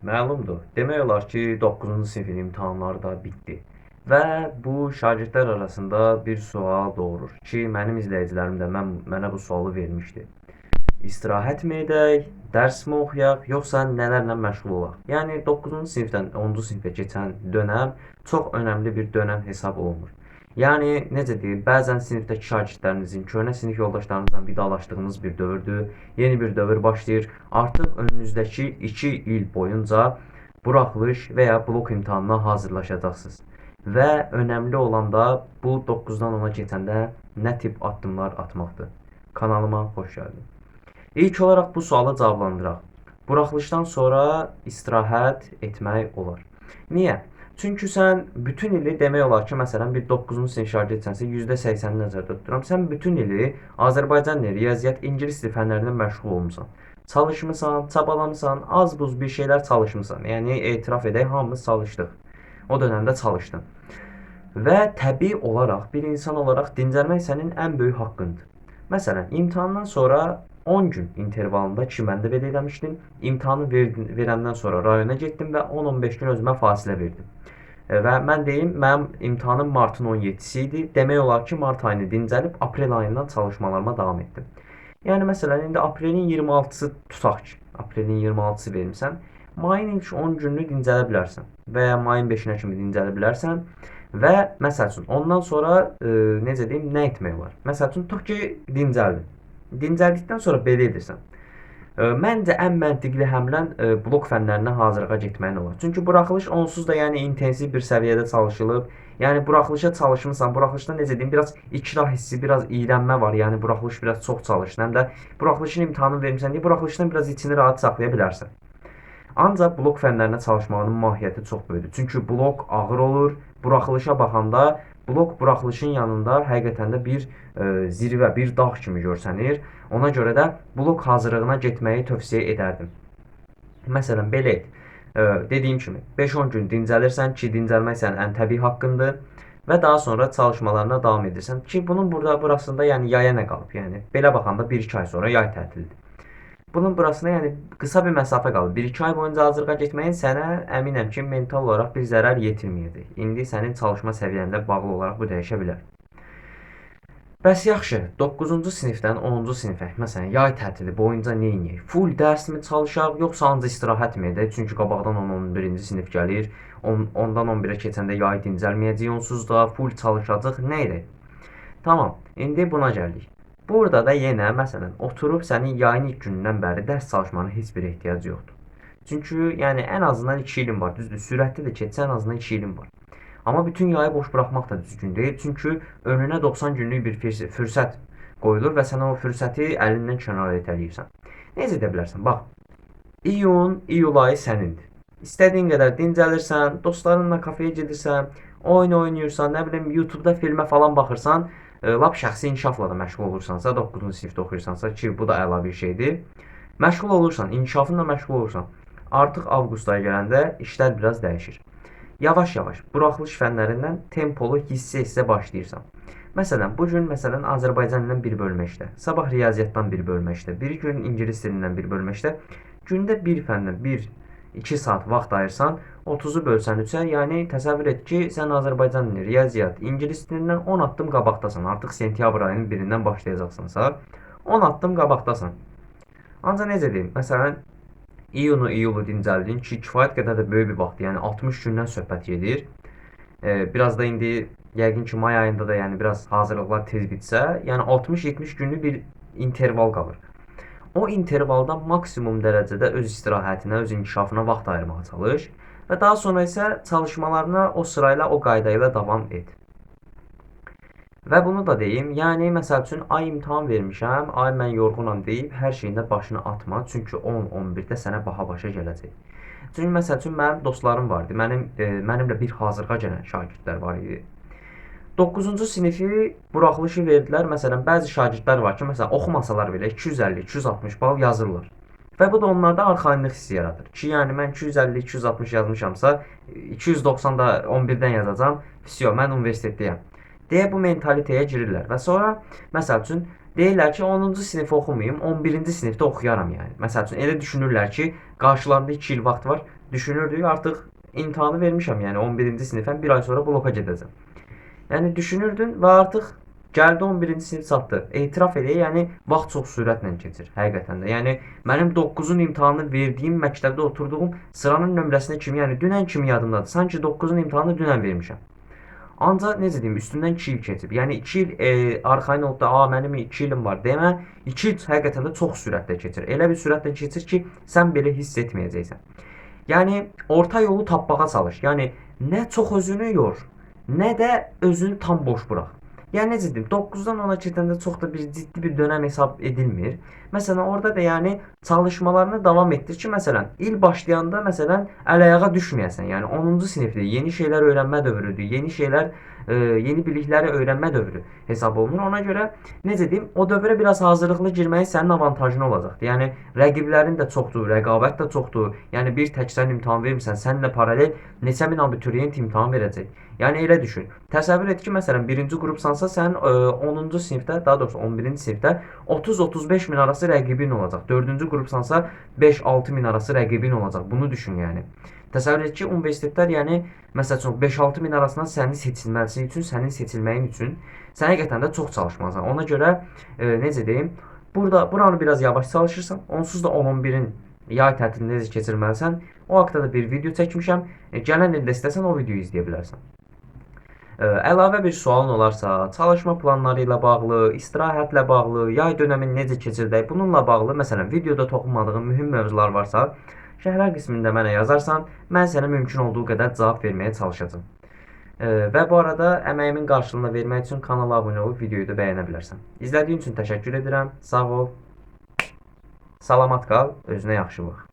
Məlumdur. Demək olar ki, 9-cu sinifin imtahanları da bitdi. Və bu şagirdlər arasında bir sual doğurur ki, mənim izləyicilərim də mənə bu sualı vermişdi. İstirahətmi edək, dərsmi oxuyaq, yoxsa nələrlə məşğul olaq? Yəni 9-cu sinifdən 10-cu sinifə keçən dönəm çox önəmli bir dönəm hesab olunur. Yəni necə deyim, bəzən sinifdəki şagirdlərinizin, köhnə sinif yoldaşlarınızla vidalaşdığınız bir dövrdür. Yeni bir dövr başlayır. Artıq önünüzdəki 2 il boyunca buraxılış və ya blok imtahanına hazırlaşacaqsınız. Və önəmli olan da bu 9-dan 10-a keçəndə nə tip addımlar atmaqdır. Kanalıma xoş gəldin. İlk olaraq bu sualı cavablandıraq. Buraxılışdan sonra istirahət etmək olar. Niyə? Çünki sən bütün ili demək olar ki, məsələn bir 9-cu sinif şagirdsənsə %80-ni nəzərdə tuturam. Sən bütün ili Azərbaycan dili, riyaziyyat, ingilis dili fənlərindən məşğul olmusan. Çalışmısan, çabalamısan, az buz bir şeylər çalışmısan. Yəni etiraf edək, hamımız çalışdıq. O dövrdə çalışdın. Və təbii olaraq bir insan olaraq dincəlmək sənin ən böyük haqqındır. Məsələn, imtahandan sonra 10 gün intervalında ki, mən də belə eləmişdim. İmtahanı verəndən sonra rayona getdim və 10-15 gün özümə fasilə verdim. Və mən deyim, mənim imtahanım martın 17-si idi. Demək olar ki, mart ayını dincəlib aprel ayından çalışmalarıma davam etdim. Yəni məsələn, indi aprelin 26-sı tutaq ki, aprelin 26-sı vermisən, mayın ilk 10 gününü dincələ bilərsən və ya mayın 5-nə kimi dincələ bilərsən və məsəl üçün ondan sonra necə deyim, nə etmək olar? Məsəl üçün tutaq ki, dincəldin. Dincəldikdən sonra belə edirsən. Məncə ən məntiqli həmlən blok fənlərinə hazırlığa getməyin olar. Çünki buraxılış onsuz da yəni intensiv bir səviyyədə çalışılıb. Yəni buraxılışa çalışmısan, buraxılışda necə deyim, biraz ikrah hissi, biraz iyrənmə var. Yəni buraxılış biraz çox çalışdın. Həm də buraxılışın imtahanını vermisən deyə buraxılışdan biraz içini rahat saxlaya bilərsən. Ancaq blok fənlərinə çalışmağının mahiyyəti çox böyükdür. Çünki blok ağır olur. Buraxılışa baxanda blok buraxılışın yanında həqiqətən də bir zirvə, bir dağ kimi görsənir. Ona görə də blok hazırlığına getməyi tövsiyə edərdim. Məsələn, belə et. Dediyim kimi 5-10 gün dincəlirsən ki, dincəlmək sənin ən təbii haqqındır və daha sonra çalışmalarına davam edirsən ki, bunun burasında yəni yaya nə qalıb? Yəni belə baxanda 1-2 ay sonra yay tətilidir. Bunun burasına yəni qısa bir məsafə qalıb. 1-2 ay boyunca hazırlığa getməyin sənə əminəm ki, mental olaraq bir zərər yetirməyəcək. İndi sənin çalışma səviyyənlə bağlı olaraq bu dəyişə bilər. Bəs yaxşı, 9-cu sinifdən 10-cu sinifə, məsələn, yay tətili boyunca nə edək? Full dərsmi çalışaq, yoxsa ancaq istirahətmi edək? Çünki qabaqdan 10-11-ci sinif gəlir. Ondan 11-ə keçəndə yay dincəlməyəcəyik, onsuz da full çalışacaq. Nə edək? Tamam, indi buna gəldik. Burada da yenə məsələn oturub sənin yayın ilk günündən bəri dərs çalışmağına heç bir ehtiyac yoxdur. Çünki yəni ən azından 2 ilin var, düzdür? Sürətli də keçsə ən azından 2 ilin var. Amma bütün yayı boş buraxmaq da düzgün deyil. Çünki önünə 90 günlük bir fürsət qoyulur və sən o fürsəti əlindən kənara itələyirsən. Necə edə bilərsən? Bax, iyul ayı sənindir. İstədiyin qədər dincəlirsən, dostlarınla kafeyə gedirsən, oyun oynayırsan, nə bilim YouTube-da filmə falan baxırsan, lap şəxsi inkişafla da məşğul olursansa, 9-cu sinifdə oxuyursansa ki, bu da əla bir şeydir. Məşğul olursan, inkişafınla məşğul olursan, artıq avqust ayı gələndə işlər biraz dəyişir. Yavaş-yavaş buraxılış fənlərindən tempolu hissə-hissə başlayırsan. Məsələn, bu gün Azərbaycan dilindən bir bölmə işlə, sabah riyaziyyatdan bir bölmə işlə, bir gün ingilis dilindən bir bölmə işlə, gündə bir fəndən 1-2 saat vaxt ayırsan, 30-u bölsən 3-ə, yəni təsəvvür et ki, sən Azərbaycan dili, riyaziyyat, ingilis dilindən 10 addım qabaqdasan. Artıq sentyabr ayının 1-dən başlayacaqsansa, 10 addım qabaqdasan. Ancaq necə deyim, məsələn, iyulu dincəldin ki, kifayət qədər də böyük bir vaxtdır. Yəni 60 gündən söhbət gedir. Biraz da indi yəqin ki, may ayında da yəni biraz hazırlıqlar tez bitsə, yəni 60-70 günlük bir interval qalır. O intervalda maksimum dərəcədə öz istirahətinə, öz inkişafına vaxt ayırmağa çalış və daha sonra isə çalışmalarına o sırayla, o qayda ilə davam et. Və bunu da deyim, yəni məsəl üçün ay imtahan vermişəm, ay mən yorğunam deyib hər şeyində başını atma, çünki 10-11-də sənə baha başa gələcək. Çünki məsəl üçün mənim dostlarım vardı, mənimlə bir hazırlığa gələn şagirdlər var idi. 9-cu sinifi buraxılışı verdilər. Məsələn, bəzi şagirdlər var ki, məsələn, oxumasalar belə 250-260 bal yazırlar. Və bu da onlarda arxayınlıq hissi yaradır ki, yəni mən 250-260 yazmışamsa, 290 da 11-dən yazacam, vəsiyo, mən universitetdəyəm deyə bu mentalitəyə girirlər və sonra məsəl üçün Deyirlər ki, 10-cu sinif oxumayım, 11-ci sinifdə oxuyaram yəni. Məsəl üçün elə düşünürlər ki, qarşılarında 2 il vaxt var. Düşünürdük artıq imtahanı vermişəm, yəni 11-ci sinifəm, 1 ay sonra bloka gedəcəm. Yəni düşünürdün və artıq gəldi 11-ci sinif çatdı. Etiraf eləyək, yəni vaxt çox sürətlə keçir həqiqətən də. Yəni mənim 9-un imtahanını verdiyim məktəbdə oturduğum sıranın nömrəsinə kimi, yəni dünən kimi yadımdadır. Sanki 9-un imtahanını dünən vermişəm. Ancaq necə deyim, üstündən 2 il keçib. Yəni 2 il arxayın olub da, mənim 2 ilim var demə. 2 il həqiqətən də çox sürətlə keçir. Elə bir sürətlə keçir ki, sən belə hiss etməyəcəksən. Yəni orta yolu tapmağa çalış. Yəni nə çox özünü yor, nə də özünü tam boş burax. Yəni necə deyim, 9-dan 10-a keçəndə çox da bir ciddi bir dönəm hesab edilmir. Məsələn, orada da yəni çalışmalarını davam etdir ki, məsələn, il başlayanda məsələn əl-ayağa düşməyəsən. Yəni 10-cu sinifdir, yeni şeylər öyrənmə dövrüdür, yeni bilikləri öyrənmə dövrü hesab olunur. Ona görə necə deyim, o dövrə biraz hazırlıqlı girməyin sənin avantajın olacaqdır. Yəni rəqiblərin də çoxdur, rəqabət də çoxdur. Yəni bir tək sən imtahan vermirsən, səninlə paralel neçə min abituriyent imtahan verəcək. Yəni elə düşün. Təsəvvür et ki, məsələn, 1-ci qrupsansa sən 10-cu sinifdə, daha doğrusu 11-ci sinifdə 30-35 min arası rəqibin olacaq. 4-cü qrupsansa 5-6 min arası rəqibin olacaq. Bunu düşün yəni. Təsəvvür et ki, universitetlər yəni məsəl üçün 5-6 min arasından sənin seçilməsi üçün, sənin seçilməyin üçün sən həqiqətən də çox çalışmalısan. Ona görə necə deyim, buranı biraz yavaş çalışırsan, onsuz da 10-11-in yay tətilini necə keçirməlisən, o haqqda da bir video çəkmişəm. Gələn ildə istəsən o videoyu izləyə bilərsən. Əlavə bir sualın olarsa, çalışma planları ilə bağlı, istirahətlə bağlı, yay dönəmini necə keçirdək, bununla bağlı, məsələn, videoda toxunmadığım mühüm mövzular varsa, şərhlər qismində mənə yazarsan, mən sənə mümkün olduğu qədər cavab verməyə çalışacağam. Və bu arada əməyimin qarşılığını vermək üçün kanala abunə olub videoyu da bəyənə bilərsən. İzlədiyin üçün təşəkkür edirəm. Sağ ol. Salamat qal. Özünə yaxşı bax.